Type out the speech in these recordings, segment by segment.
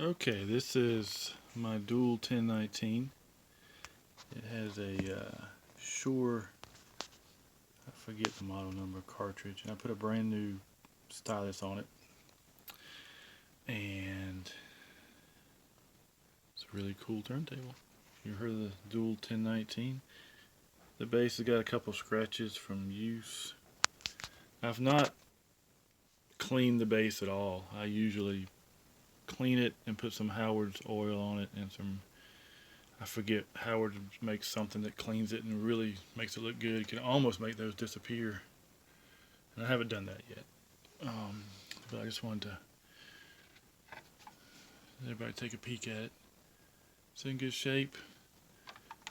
Okay, this is my Dual 1019. It has a Shure, I forget the model number, cartridge, and I put a brand new stylus on it. And it's a really cool turntable. You heard of the Dual 1019? The bass has got a couple scratches from use. I've not cleaned the bass at all. I usually clean it and put some Howard's oil on it and some, I forget, Howard makes something that cleans it and really makes it look good. It can almost make those disappear. And I haven't done that yet. But I just wanted to let everybody take a peek at it. It's in good shape.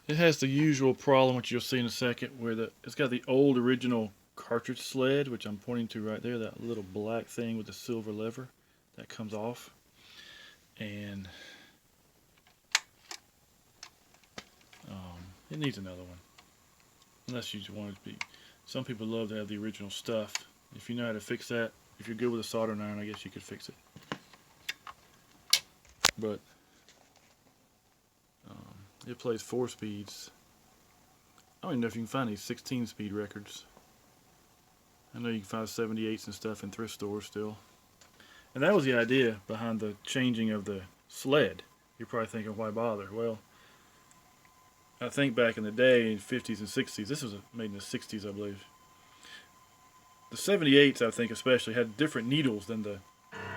It has the usual problem, which you'll see in a second, where it's got the old original cartridge sled, which I'm pointing to right there, that little black thing with the silver lever that comes off. And it needs another one. Unless you want it to be. Some people love to have the original stuff. If you know how to fix that, if you're good with a soldering iron, I guess you could fix it. But it plays 4 speeds. I don't even know if you can find these 16-speed records. I know you can find 78s and stuff in thrift stores still. And that was the idea behind the changing of the sled. You're probably thinking, why bother? Well, I think back in the day, in 50s and 60s, this was made in the 60s, I believe. The 78s, I think especially, had different needles than the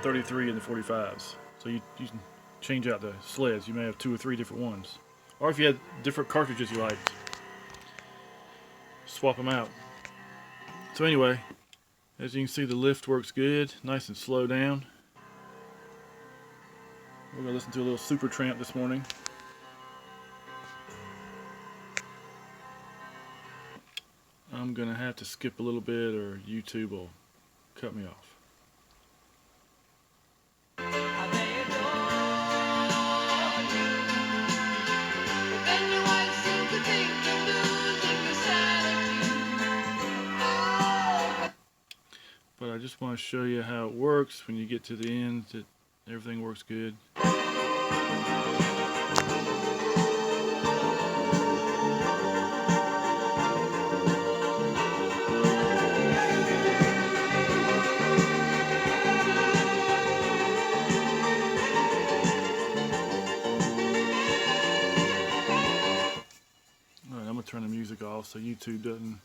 33 and the 45s. So you can change out the sleds. You may have 2 or 3 different ones. Or if you had different cartridges you liked, swap them out. So anyway, as you can see, the lift works good, nice and slow down. We're going to listen to a little Supertramp this morning. I'm going to have to skip a little bit or YouTube will cut me off. But I just want to show you how it works when you get to the end, that everything works good. Alright, I'm going to turn the music off so YouTube doesn't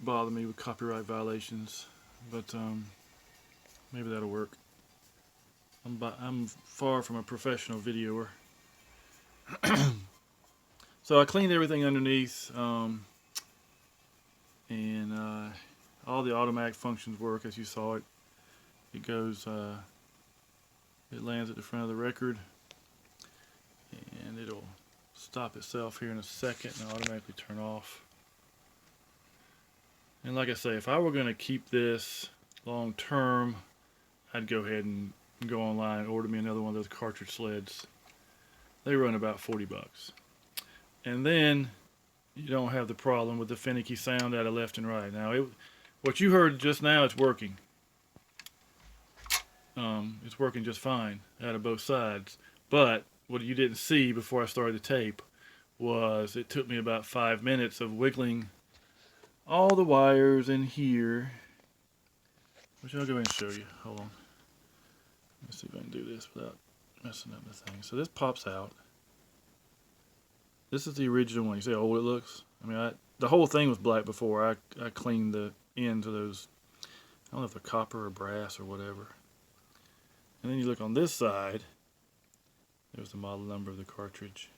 bother me with copyright violations, but maybe that'll work. I'm far from a professional videoer. So I cleaned everything underneath, and all the automatic functions work as you saw it. It goes, it lands at the front of the record, and it'll stop itself here in a second and automatically turn off. And like I say, if I were going to keep this long term, I'd go ahead and go online and order me another one of those cartridge sleds. They run about 40 bucks. And then you don't have the problem with the finicky sound out of left and right. Now, what you heard just now, it's working. It's working just fine out of both sides. But what you didn't see before I started the tape was it took me about 5 minutes of wiggling all the wires in here, which I'll go ahead and show you. Hold on. Let's see if I can do this without messing up the thing. So this pops out. This is the original one. You see how old it looks? I mean, the whole thing was black before. I cleaned the ends of those. I don't know if they're copper or brass or whatever. And then you look on this side. There's the model number of the cartridge.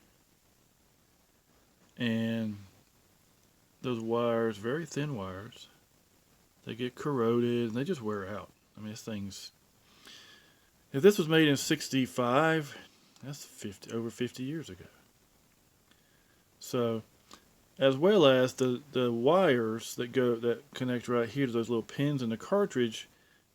And those wires, very thin wires, they get corroded and they just wear out. I mean, this thing's, if this was made in 65, that's over 50 years ago. So, as well as the wires that connect right here to those little pins in the cartridge,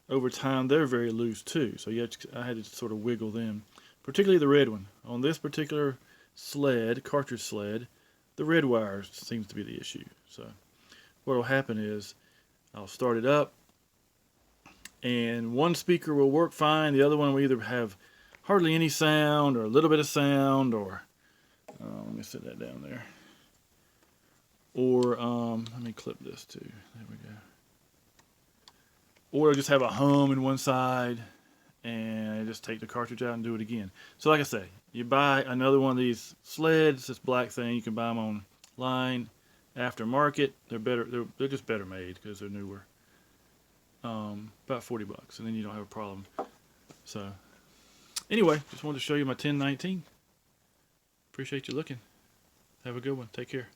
over time they're very loose too. So I had to sort of wiggle them, particularly the red one. On this particular sled, cartridge sled, the red wire seems to be the issue. So what will happen is I'll start it up and one speaker will work fine. The other one will either have hardly any sound or a little bit of sound, or let me set that down there. Or let me clip this too. There we go. Or just have a hum in one side, and just take the cartridge out and do it again. So like I say, you buy another one of these sleds, this black thing. You can buy them online, aftermarket. They're better. They're just better made because they're newer. About $40, and then you don't have a problem. So anyway, just wanted to show you my 1019. Appreciate you looking. Have a good one. Take care.